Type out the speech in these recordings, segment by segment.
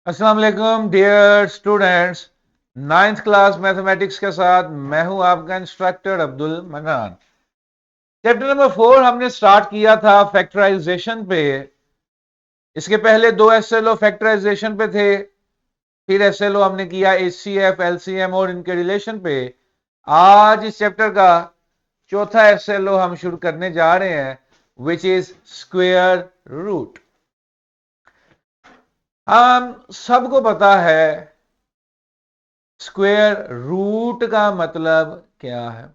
अस्सलाम वालेकुम dear students. Ninth class mathematics के साथ मैं हूं आपका इंस्ट्रक्टर अब्दुल मनान। चैप्टर नंबर 4 हमने स्टार्ट किया था फैक्टराइजेशन पे। इसके पहले दो एसएलओ फैक्टराइजेशन पे थे, फिर एसएलओ हमने किया एचसीएफ, एलसीएम और इनके रिलेशन पे। आज इस चैप्टर का चौथा एसएलओ हम शुरू करने जा रहे हैं, विच इज स्क्वायर रूट। हम सबको पता है स्क्वायर रूट का मतलब क्या है।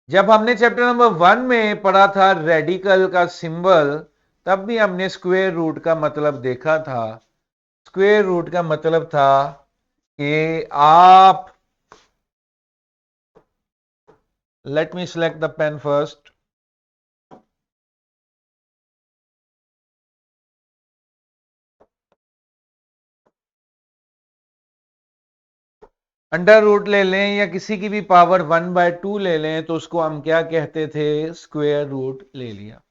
जब हमने चैप्टर नंबर 1 में पढ़ा था रेडिकल का सिंबल, तब भी हमने स्क्वायर रूट का मतलब देखा था। स्क्वायर रूट का मतलब था कि आप, let me select the pen first. Under root ले लें या किसी की भी पावर 1/2 ले लें तो उसको हम क्या कहते थे? स्क्वायर रूट ले लिया,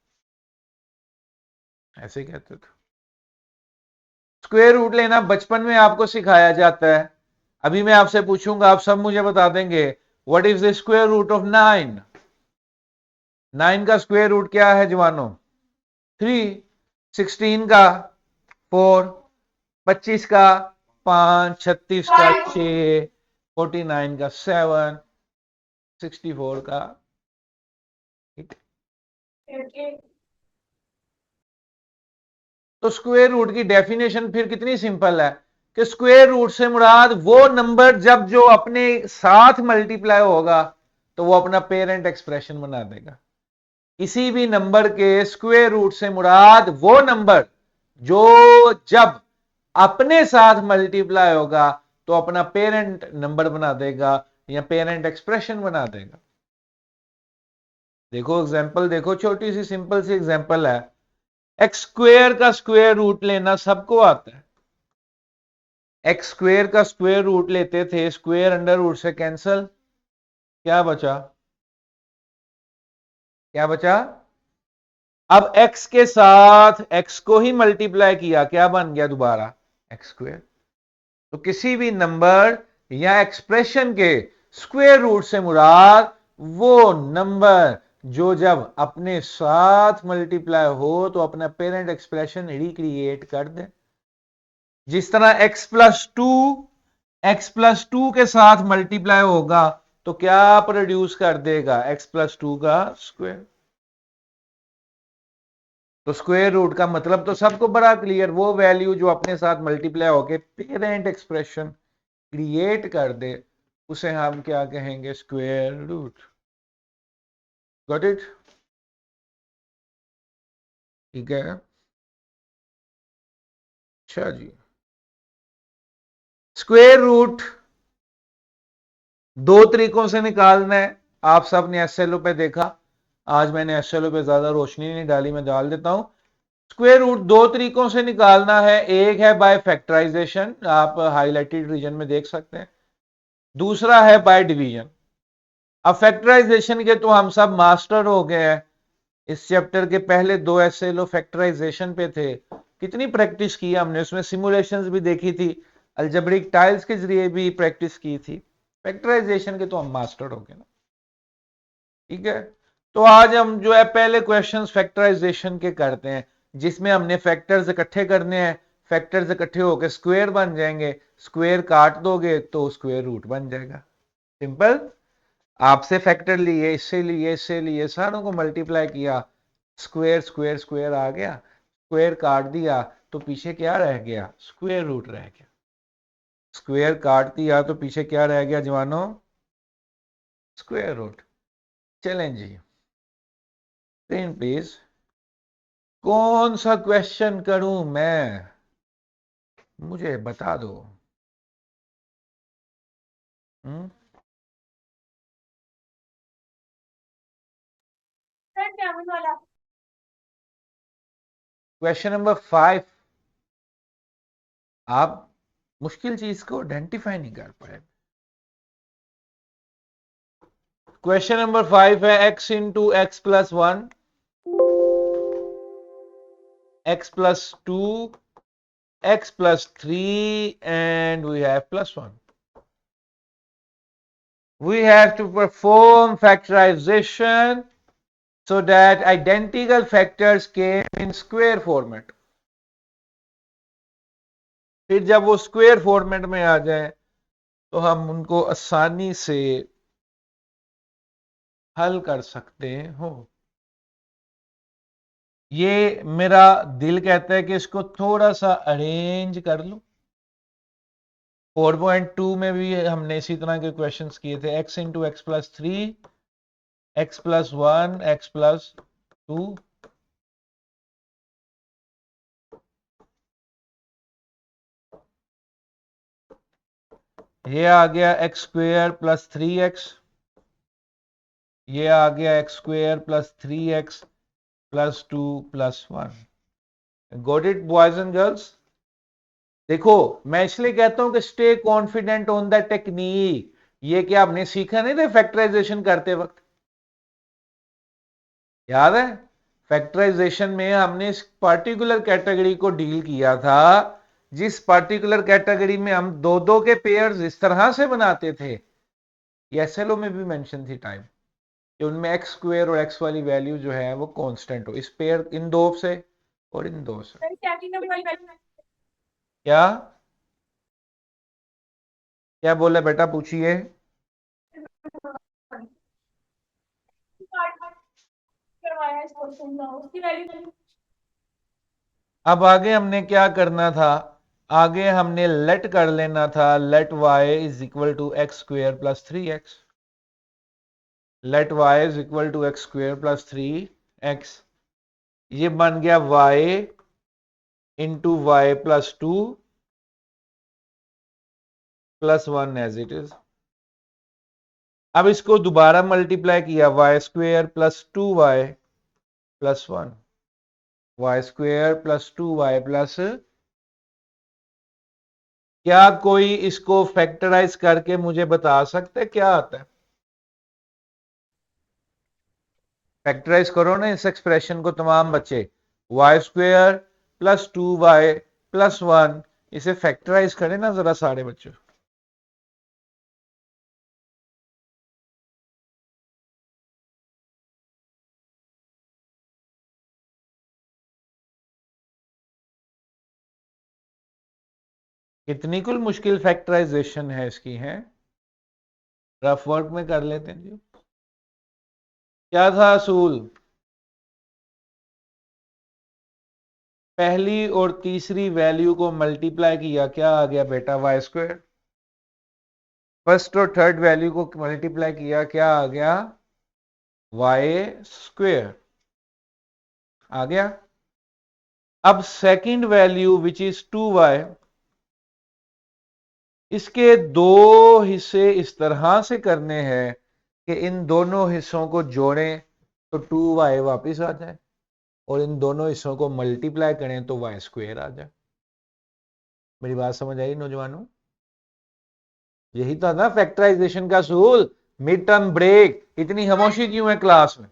ऐसे कहते थे। स्क्वायर रूट लेना बचपन में आपको सिखाया जाता है। अभी मैं आपसे पूछूंगा, आप सब मुझे बता देंगे what is the square root of 9। 9 का स्क्वायर रूट क्या है जवानों? 3। 16 का 4, 25 का 5, 36 का 6, 49 का 7, 64 का 8। तो स्क्वायर रूट की डेफिनेशन फिर कितनी सिंपल है कि स्क्वायर रूट से मुराद वो नंबर जब जो अपने साथ मल्टीप्लाई होगा तो वो अपना पेरेंट एक्सप्रेशन बना देगा। किसी भी नंबर के स्क्वायर रूट से मुराद वो नंबर जो जब अपने साथ मल्टीप्लाई होगा तो अपना पेरेंट नंबर बना देगा या पेरेंट एक्सप्रेशन बना देगा। देखो एग्जांपल देखो, छोटी सी सिंपल सी एग्जांपल है। एक्स स्क्वेयर का स्क्वायर रूट लेना सबको आता है। एक्स स्क्वेयर का स्क्वायर रूट लेते थे, स्क्वेयर अंडर रूट से कैंसल, क्या बचा? क्या बचा? अब x के साथ x को ही मल्टीप्लाई किया, क्या बन गया दोबारा? X square. तो किसी भी नंबर या एक्सप्रेशन के स्क्वायर रूट से मुराद वो नंबर जो जब अपने साथ मल्टीप्लाई हो तो अपना पेरेंट एक्सप्रेशन रिक्रिएट कर दे। जिस तरह x+2 के साथ मल्टीप्लाई होगा तो क्या प्रोड्यूस कर देगा? x+2 का स्क्वायर। तो स्क्वायर रूट का मतलब तो सबको बड़ा क्लियर, वो वैल्यू जो अपने साथ मल्टीप्लाई होके पेरेंट एक्सप्रेशन क्रिएट कर दे उसे हम क्या कहेंगे? Square root. Got it? ठीक है, अच्छा जी। स्क्वायर रूट दो तरीकों से निकालना है। आप सब ने एसएलओ पे देखा, आज मैंने एसएलओ पे ज्यादा रोशनी नहीं डाली, मैं डाल देता हूं। स्क्वायर रूट दो तरीकों से निकालना है। एक है बाय फैक्टराइजेशन, आप हाईलाइटेड रीजन में देख सकते हैं। दूसरा है बाय डिवीजन। अब फैक्टराइजेशन के तो हम सब मास्टर हो गए हैं। इस चैप्टर के पहले दो एसएलओ फैक्टराइजेशन पे थे। कितनी प्रैक्टिस की हमने, उसमें सिमुलेशंस भी देखी थी, अलजेब्रिक टाइल्स के जरिए भी प्रैक्टिस की थी। फैक्टराइजेशन के तो हम मास्टर हो गए ना। ठीक है, तो आज हम जो है पहले क्वेश्चंस फैक्टराइजेशन के करते हैं, जिसमें हमने फैक्टर्स इकट्ठे करने हैं। फैक्टर्स इकट्ठे होकर स्क्वायर बन जाएंगे, स्क्वायर काट दोगे तो स्क्वायर रूट बन जाएगा। सिंपल। आपसे फैक्टर लिए, इससे लिए, इससे लिए, सारों को मल्टीप्लाई किया, स्क्वायर स्क्वायर स्क्वायर आ गया, स्क्वायर काट दिया तो पीछे क्या रह गया? स्क्वायर रूट रह गया। स्क्वायर काट दिया तो पीछे क्या रह गया जवानों? Square root. चलें जी, स्क्रीन प्लीज। कौन सा क्वेश्चन करूं मैं, मुझे बता दो। Question number 5। आप मुश्किल चीज को आइडेंटिफाई नहीं कर पाए। क्वेश्चन नंबर 5 है x into x plus 1 x plus 2, x plus 3, and we have plus 1. We have to perform factorization so that identical factors came in square format. फिर जब वो स्क्वायर फॉर्मेट में आ जाए तो हम उनको आसानी से हल कर सकते हो। ये मेरा दिल कहता है कि इसको थोड़ा सा अरेंज कर लूं। 4.2 में भी हमने इसी तरह के क्वेश्चंस किए थे। x into x plus 3, x plus 1, x plus 2, ये आ गया एक्स स्क्वेयर प्लस 3x, ये आ गया x square plus 3x plus 2 प्लस 1। Got it boys and girls? देखो मैं इसलिए कहता हूं कि stay confident on the technique. ये क्या आपने सीखा नहीं था फैक्टराइजेशन करते वक्त? याद है फैक्टराइजेशन में हमने इस पर्टिकुलर कैटेगरी को डील किया था, जिस पर्टिकुलर कैटेगरी में हम दो दो के पेयर्स इस तरह से बनाते थे। एसएलओ में भी मेंशन थी टाइम कि उनमें एक्स स्क्वायर और एक्स वाली वैल्यू जो है वो कांस्टेंट हो, इस पेयर इन दो से और इन दो से। क्या क्या बोले बेटा, पूछिए। अब आगे हमने क्या करना था? आगे हमने लेट कर लेना था, let y is equal to x square plus 3x। Let y is equal to x square plus 3x। ये बन गया y इंटू वाई प्लस 2 प्लस 1 एज इट इज। अब इसको दोबारा मल्टीप्लाई किया, y square plus 2y plus 1, y square plus 2y plus. क्या कोई इसको फैक्टराइज करके मुझे बता सकते क्या आता है? फैक्टराइज करो ना इस एक्सप्रेशन को तमाम बच्चे। Y square plus 2y plus 1, इसे फैक्टराइज करें ना जरा सारे बच्चों। कितनी कुल मुश्किल फैक्टराइजेशन है इसकी है। रफ वर्क में कर लेते हैं जी। क्या था असूल? पहली और तीसरी वैल्यू को मल्टीप्लाई किया, क्या आ गया बेटा? Y square. फर्स्ट और थर्ड वैल्यू को मल्टीप्लाई किया, क्या आ गया? वाई स्क्वायर आ गया। अब second value which is 2y, इसके दो हिस्से इस तरह से करने हैं कि इन दोनों हिस्सों को जोड़ें तो 2y वापिस आ जाए, और इन दोनों हिस्सों को मल्टीप्लाई करें तो वाई स्क्वायर आ जाए। मेरी बात समझ आई नौजवानों? यही तो था फैक्टराइजेशन का असूल। मिड टर्म ब्रेक, इतनी खामोशी क्यों है क्लास में?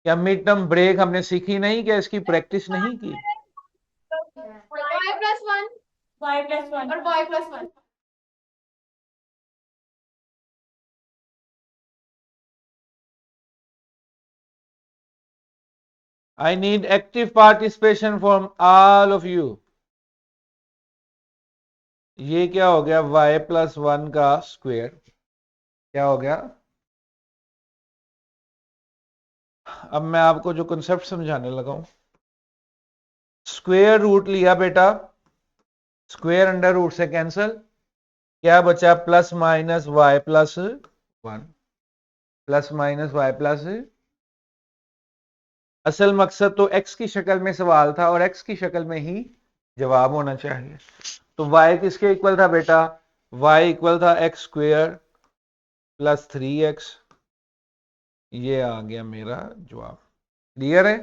क्या मिड टर्म ब्रेक हमने सीखी नहीं? क्या इसकी प्रैक्टिस नहीं की? y प्लस 1, y प्लस 1 और y plus 1। I need active participation from all of you. ये क्या हो गया? y प्लस 1 का स्क्वायर क्या हो गया? अब मैं आपको जो कंसेप्ट समझाने लगा हूं, स्क्वायर रूट लिया बेटा, स्क्वायर अंडर रूट से कैंसल, क्या बचा? Plus minus y plus 1, plus minus y plus. असल मकसद तो x की शक्ल में सवाल था और x की शक्ल में ही जवाब होना चाहिए। तो y किसके इक्वल था बेटा? y इक्वल था एक्स स्क्वेयर प्लस 3x। ये आ गया मेरा जवाब। क्लियर है?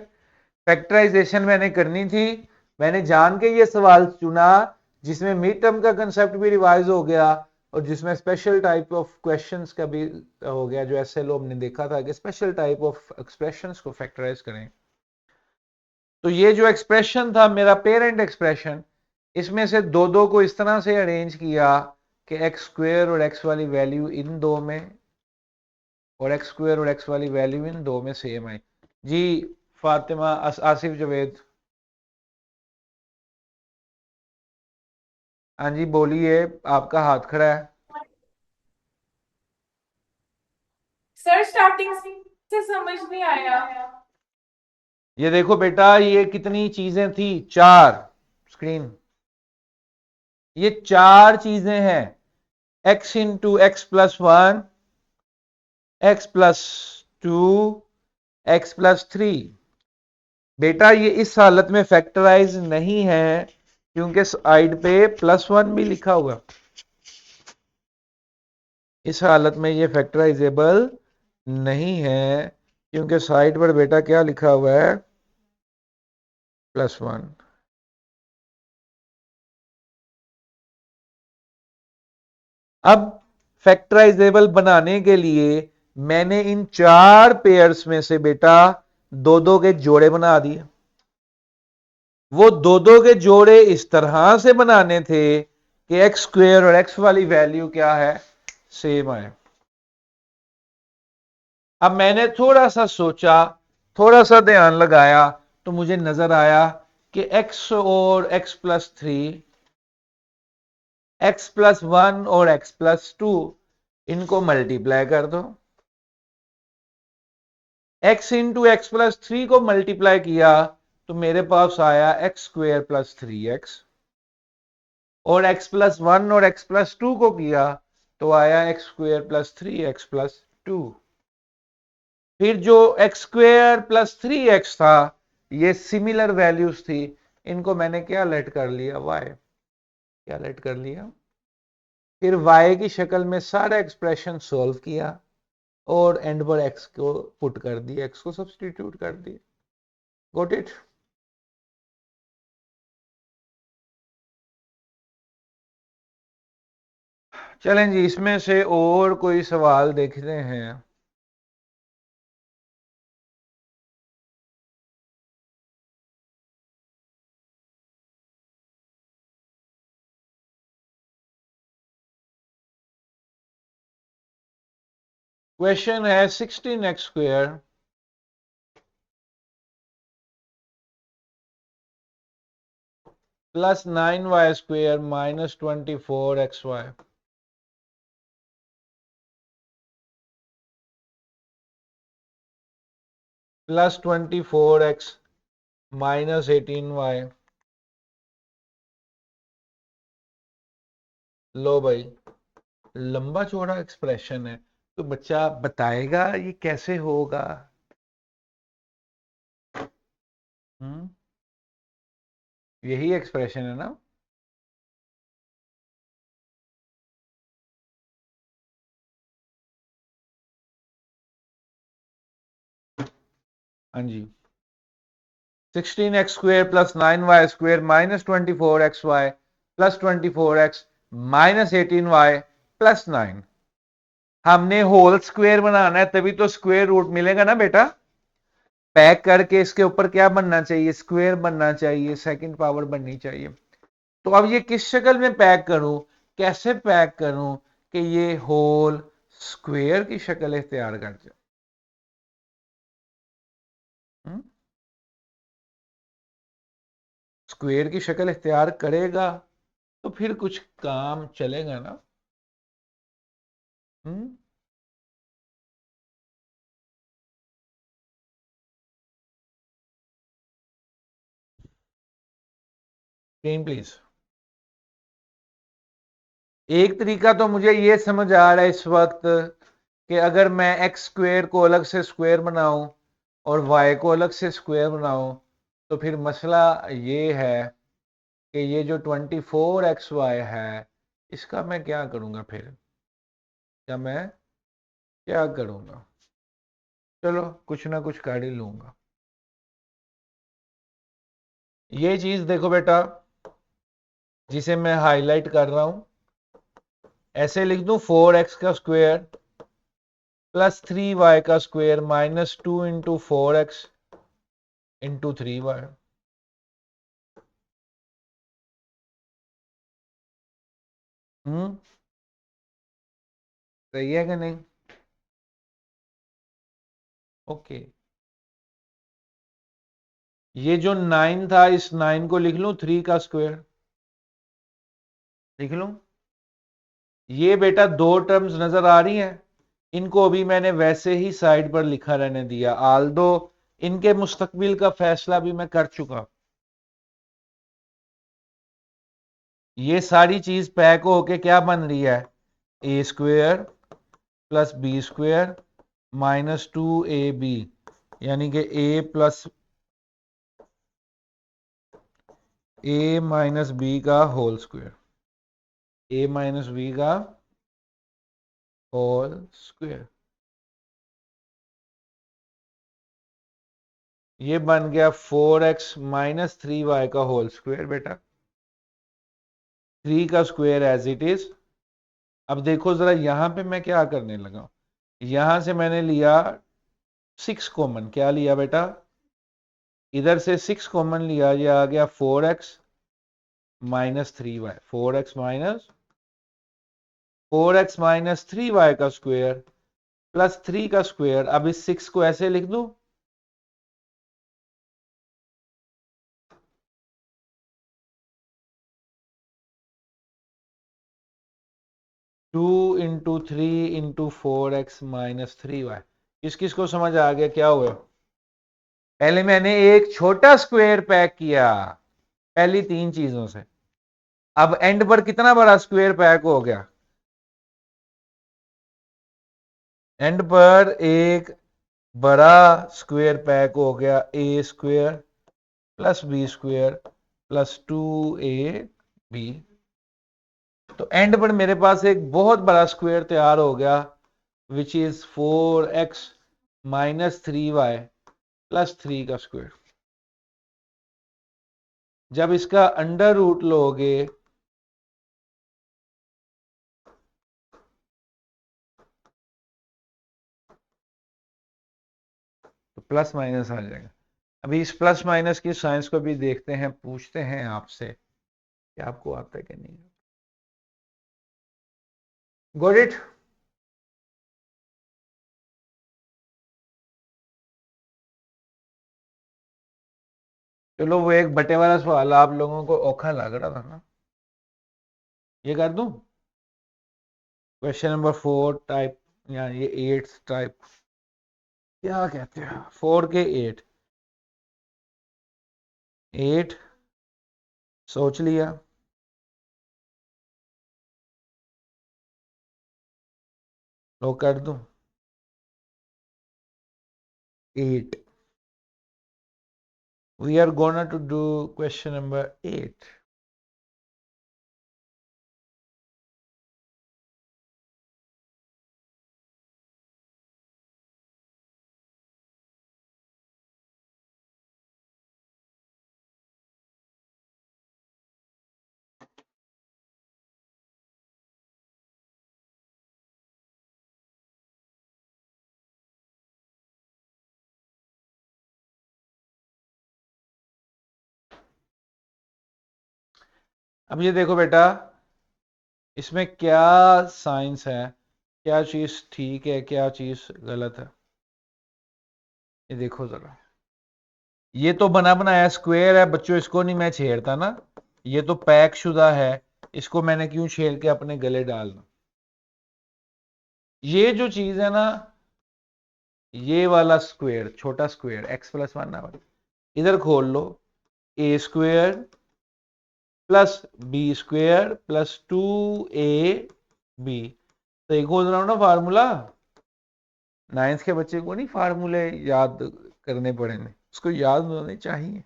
फैक्टराइजेशन मैंने करनी थी, मैंने जान के ये सवाल चुना जिसमें मिड टर्म का कंसेप्ट भी रिवाइज हो गया और जिसमें स्पेशल टाइप ऑफ क्वेश्चंस का भी हो गया, जो एसएलओ हमने देखा था कि स्पेशल टाइप ऑफ एक्सप्रेशंस को फैक्टराइज करें। तो ये जो एक्सप्रेशन था मेरा पेरेंट एक्सप्रेशन, इसमें से दो दो को इस तरह से अरेंज किया कि एक्स स्क्वेयर और एक्स वाली वैल्यू इन दो में और एक्स स्क्वेयर और एक्स वाली वैल्यू इन दो में सेम आई। जी फातिमा, आसिफ जवेद, हाँ जी बोलिए, आपका हाथ खड़ा है। सर स्टार्टिंग से समझ नहीं आया। ये देखो बेटा, ये कितनी चीजें थी, चार, स्क्रीन, ये चार चीजें हैं, x into x plus one, x plus two, x plus three. बेटा ये इस हालत में फैक्टराइज नहीं है क्योंकि साइड पे प्लस वन भी लिखा हुआ, इस हालत में ये फैक्टराइजेबल नहीं है क्योंकि साइड पर बेटा क्या लिखा हुआ है, प्लस वन। अब फैक्टराइजेबल बनाने के लिए मैंने इन चार पेयर्स में से बेटा दो दो के जोड़े बना दिए। वो दो दो के जोड़े इस तरह से बनाने थे कि एक्स स्क्वेयर और एक्स वाली वैल्यू क्या है, सेम है। अब मैंने थोड़ा सा सोचा, थोड़ा सा ध्यान लगाया, तो मुझे नजर आया कि x और x plus three, x plus one और x प्लस टू, इनको मल्टीप्लाई कर दो। x into x plus three को मल्टीप्लाई किया तो मेरे पास आया x square plus three x, और x प्लस वन और x प्लस टू को किया तो आया x square plus three x plus two. फिर जो x square plus three x था, ये सिमिलर वैल्यूज थी, इनको मैंने क्या लेट कर लिया, वाई, क्या लेट कर लिया। फिर वाई की शक्ल में सारा एक्सप्रेशन सॉल्व किया और एंड पर एक्स को पुट कर दिया, एक्स को सब्सटीट्यूट कर दिया। Got it. चलें जी, इसमें से और कोई सवाल देखते हैं। क्वेश्चन है 16x square plus 9y square minus 24xy plus 24x minus 18y। लो भाई, लंबा चौड़ा एक्सप्रेशन है, तो बच्चा बताएगा ये कैसे होगा। यही एक्सप्रेशन है ना। हाँ जी, 16x square plus 9y square minus 24xy plus 24x minus 18y plus 9। हमने होल स्क्वेयर बनाना है, तभी तो स्क्वेयर रूट मिलेगा ना बेटा। पैक करके इसके ऊपर क्या बनना चाहिए, स्क्वेयर बनना चाहिए, सेकंड पावर बननी चाहिए। तो अब ये किस शक्ल में पैक करूं, कैसे पैक करूं कि ये होल स्क्वेयर की शक्ल इख्तियार कर जाए। स्क्वेयर की शक्ल इख्तियार करेगा तो फिर कुछ काम चलेगा ना। Screen please. एक तरीका तो मुझे ये समझ आ रहा है इस वक्त कि अगर मैं एक्स स्क्वेयर को अलग से स्क्वेयर बनाऊं और वाई को अलग से स्क्वेयर बनाऊं, तो फिर मसला ये है कि ये जो 24xy है, इसका मैं क्या करूंगा, फिर क्या मैं क्या करूंगा। चलो कुछ ना कुछ कर ही लूंगा। ये चीज देखो बेटा, जिसे मैं हाईलाइट कर रहा हूं, ऐसे लिख दूं 4x का स्क्वेयर प्लस 3y का square minus 2 into 4x into 3y। सही है कि नहीं? ओके, ये जो 9 था, इस 9 को लिख लूं 3 का स्क्वायर, लिख लूं? ये बेटा दो टर्म्स नजर आ रही हैं, इनको अभी मैंने वैसे ही साइड पर लिखा रहने दिया, आल्दो इनके मुस्तकबिल का फैसला भी मैं कर चुका। ये सारी चीज पैक होके क्या बन रही है, a square plus b square minus 2ab, यानी कि ए माइनस बी का whole square, a minus b का होल स्क्वायर। ये बन गया 4x माइनस 3y का होल स्क्वायर बेटा, 3 का स्क्वायर एज इट इज। अब देखो जरा यहां पे मैं क्या करने लगा, यहां से मैंने लिया 6 कॉमन, क्या लिया बेटा, इधर से 6 कॉमन लिया, ये आ गया 4x minus 3y, 4x minus 3y का स्क्वायर प्लस 3 का स्क्वायर। अब इस 6 को ऐसे लिख दूं, 2 into 3 into 4x minus 3y। किस किस को समझ आ गया क्या हुआ? पहले मैंने एक छोटा स्क्वायर पैक किया पहली 3 चीजों से, अब एंड पर कितना बड़ा स्क्वायर पैक हो गया, एंड पर एक बड़ा स्क्वायर पैक हो गया, a square plus b square plus 2ab। तो एंड पर मेरे पास एक बहुत बड़ा स्क्वायर तैयार हो गया, which is 4x minus 3y plus 3 का स्क्वायर। जब इसका अंडर रूट लोगे तो प्लस माइनस आ जाएगा। अभी इस प्लस माइनस की साइंस को भी देखते हैं, पूछते हैं आपसे कि आपको आता है कि नहीं। Got it? चलो, वो एक बटे वाला सवाल आप लोगों को औखा लग रहा था ना, ये कर दूं? क्वेश्चन नंबर 4 टाइप, या ये 8 टाइप, क्या कहते हैं, 4 के 8, 8 सोच लिया, लो कर दूं 8। We are gonna to do question number 8. अब ये देखो बेटा, इसमें क्या साइंस है, क्या चीज ठीक है क्या चीज गलत है, ये देखो जरा। ये तो बना बनाया स्क्वायर है बच्चों, इसको नहीं मैं छेड़ता ना, ये तो पैक शुदा है, इसको मैंने क्यों छेड़ के अपने गले डालना। ये जो चीज है ना, ये वाला स्क्वायर, छोटा स्क्वायर x प्लस 1 ना, इधर खोल लो, a square plus b square plus 2ab। तो एक खोल रहा हूं ना फार्मूला, 9th के बच्चे को नहीं फार्मूले याद करने पड़ेंगे, उसको याद होने चाहिए।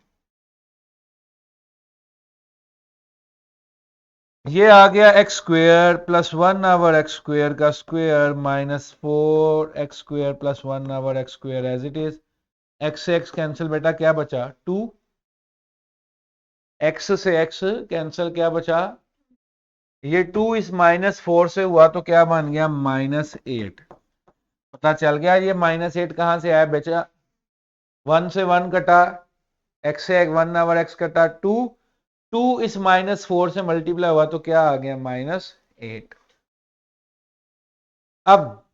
ये आ गया x square plus 1 over x square का square minus 4x square plus 1 over x square as it is. X से एक्स कैंसिल बेटा, क्या बचा 2, एक्स से एक्स कैंसिल, क्या बचा, ये 2 इस माइनस 4 से हुआ तो क्या बन गया -8। पता चल गया ये -8 कहां से आया बेचा, 1 से 1 कटा, एक्स से 1 आवर एक्स कटा 2, 2 इस -4 से मल्टीप्लाई हुआ तो क्या आ गया -8। 8। अब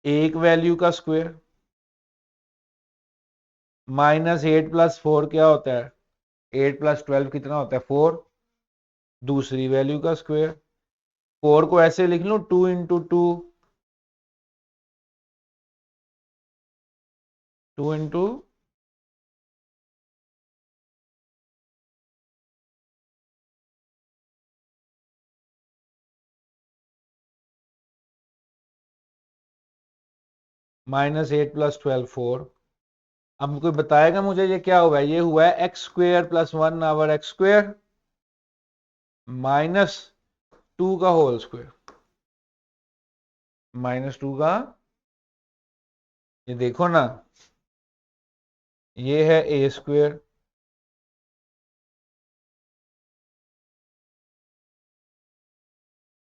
एक वैल्यू का स्क्वायर -8 + 4 क्या होता है? 8 + 12 कितना होता है? 4। दूसरी वैल्यू का स्क्वायर, 4 को ऐसे लिख लूं 2 × 2, 2 × -8 + 12 4। अब कोई बताएगा मुझे ये क्या हुआ है? ये हुआ है x² + 1/x² -2 का होल स्क्वायर, -2 का, ये देखो ना, ये है a²,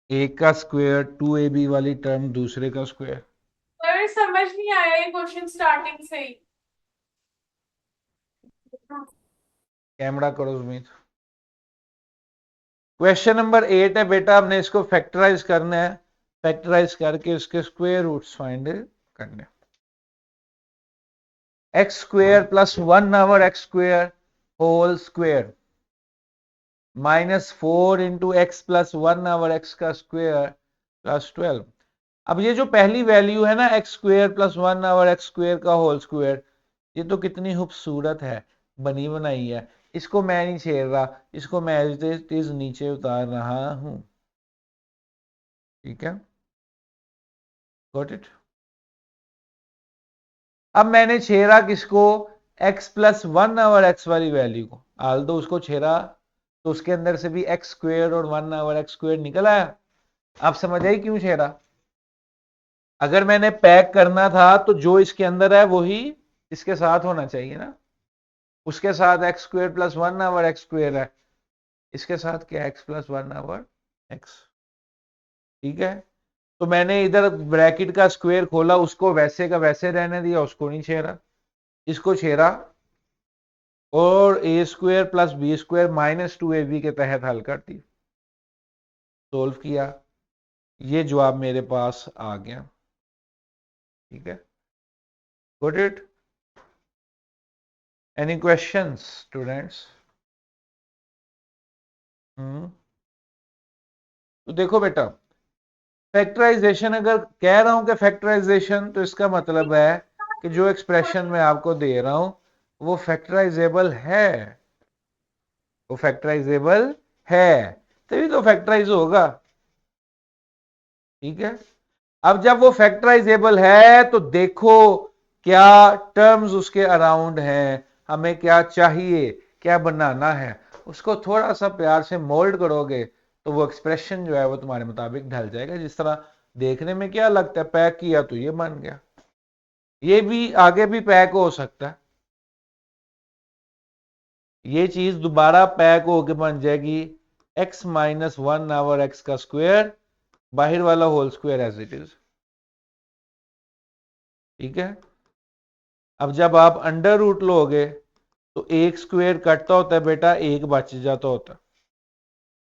एक का स्क्वायर 2ab वाली टर्म दूसरे का स्क्वायर। सर समझ नहीं आया ये क्वेश्चन स्टार्टिंग से ही। कैमरा करो सुमित। क्वेश्चन नंबर 8 है बेटा, हमने इसको फैक्टराइज करना है, फैक्टराइज करके इसके स्क्वायर रूट्स फाइंड करने। x² + 1/x² whole square -4 × x + 1/x का स्क्वायर + 12। अब ये जो पहली वैल्यू है ना x² + 1/x² का होल स्क्वायर, ये तो कितनी खूबसूरत है, बनी बनाई है। इसको मैं नहीं छेड़ रहा, इसको मैं एज इट इज नीचे उतार रहा हूं। ठीक है, गॉट इट। अब मैंने छेड़ा किसको? x + 1/x वाली वैल्यू को। आल दो उसको छेड़ा तो उसके अंदर से भी x² और 1/x² निकल आया। आप समझ आई क्यों छेड़ा? अगर मैंने पैक करना था तो जो इसके अंदर है वही इसके साथ होना चाहिए ना। उसके साथ x² + 1/x² है, इसके साथ क्या? x + 1/x। ठीक है, तो मैंने इधर ब्रैकेट का स्क्वायर खोला, उसको वैसे का वैसे रहने दिया, उसको नहीं छेड़ा, इसको छेड़ा और a² + b² -2ab के तहत हल कर दी, सोल्व किया, ये जवाब मेरे पास आ गया। ठीक है, got it. Any questions students? तो देखो बेटा, फैक्टराइजेशन अगर कह रहा हूं कि फैक्टराइजेशन, तो इसका मतलब है कि जो एक्सप्रेशन मैं आपको दे रहा हूं वो फैक्टराइजेबल है, वो फैक्टराइजेबल है, तभी तो फैक्टराइज होगा। ठीक है, अब जब वो फैक्टराइजेबल है तो देखो क्या टर्म्स उसके अराउंड हैं, हमें क्या चाहिए, क्या बनाना है, उसको थोड़ा सा प्यार से मोल्ड करोगे तो वो एक्सप्रेशन जो है वो तुम्हारे मुताबिक ढल जाएगा। जिस तरह देखने में क्या लगता है, पैक किया तो ये बन गया, ये भी आगे भी पैक हो सकता है, ये चीज दोबारा पैक होके बन जाएगी x - 1/x का स्क्वायर, बाहर वाला whole square as it is. ठीक है, अब जब आप अंडर रूट लोगे तो एक स्क्वायर कटता होता है बेटा, एक बच जाता होता है,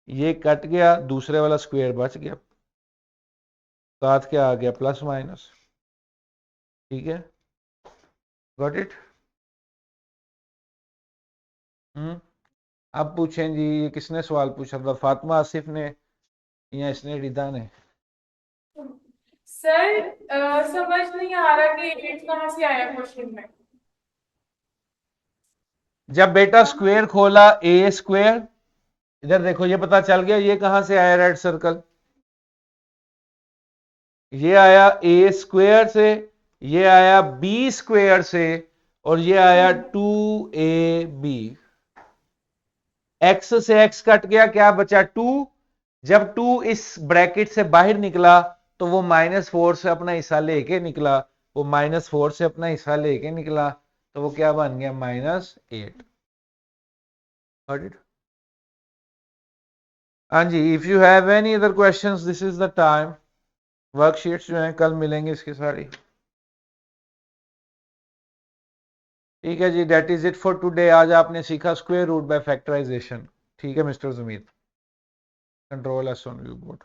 ये कट गया, दूसरे वाला स्क्वायर बच गया, साथ क्या आ गया? Plus minus. ठीक है, गॉट इट। अब पूछें जी, ये किसने सवाल पूछा था? फातिमा आसिफ ने या इसने रिदा ने? सर समझ नहीं आ रहा कि 8 कहाँ से आया क्वेश्चन में। जब बेटा स्क्वायर खोला a², इधर देखो ये पता चल गया ये कहां से आया, रेड सर्कल, ये आया a² से, ये आया b² से, और ये आया 2ab। x से x कट गया, क्या बचा? 2। जब 2 इस ब्रैकेट से बाहर निकला तो वो -4 से अपना हिस्सा लेके निकला, वो -4 से अपना हिस्सा लेके निकला, तो वो क्या बन गया? -8। हाँ जी, if you have any other questions this is the time. Worksheets जो हैं कल मिलेंगे इसकी सारी। ठीक है जी, that is it for today. आज आपने सीखा स्क्वायर रूट बाय फैक्टराइजेशन। ठीक है मिस्टर जुमीद। Control S on view board.